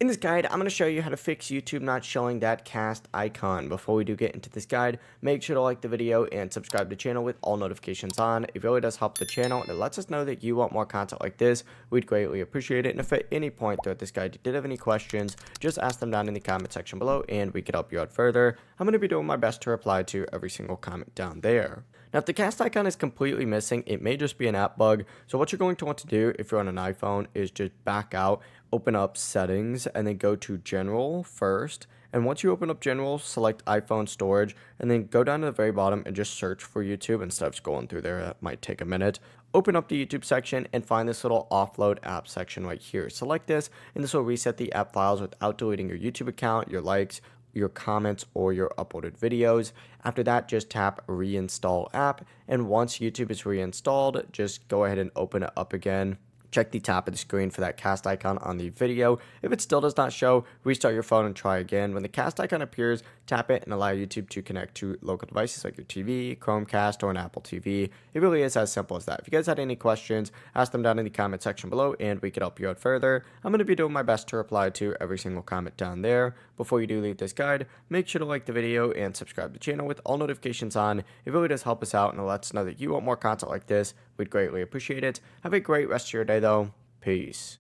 In this guide, I'm going to show you how to fix YouTube not showing that cast icon. Before we do get into this guide, make sure to like the video and subscribe to the channel with all notifications on. It really does help the channel and it lets us know that you want more content like this. We'd greatly appreciate it. And if at any point throughout this guide you did have any questions, just ask them down in the comment section below and we can help you out further. I'm going to be doing my best to reply to every single comment down there. Now, if the cast icon is completely missing, it may just be an app bug. So what you're going to want to do if you're on an iPhone is just back out, open up settings, and then go to general first. And once you open up general, select iPhone storage, and then go down to the very bottom and just search for YouTube instead of scrolling through there. That might take a minute. Open up the YouTube section and find this little offload app section right here. Select this, and this will reset the app files without deleting your YouTube account, your likes, your comments, or your uploaded videos. After that, just tap reinstall app, and once YouTube is reinstalled, just go ahead and open it up again. Check the top of the screen for that cast icon on the video. If it still does not show, restart your phone and try again. When the cast icon appears, tap it and allow YouTube to connect to local devices like your TV, Chromecast, or an Apple TV. It really is as simple as that. If you guys had any questions, ask them down in the comment section below and we can help you out further. I'm going to be doing my best to reply to every single comment down there. Before you do leave this guide, make sure to like the video and subscribe to the channel with all notifications on. It really does help us out and it lets us know that you want more content like this. We'd greatly appreciate it. Have a great rest of your day though. Peace.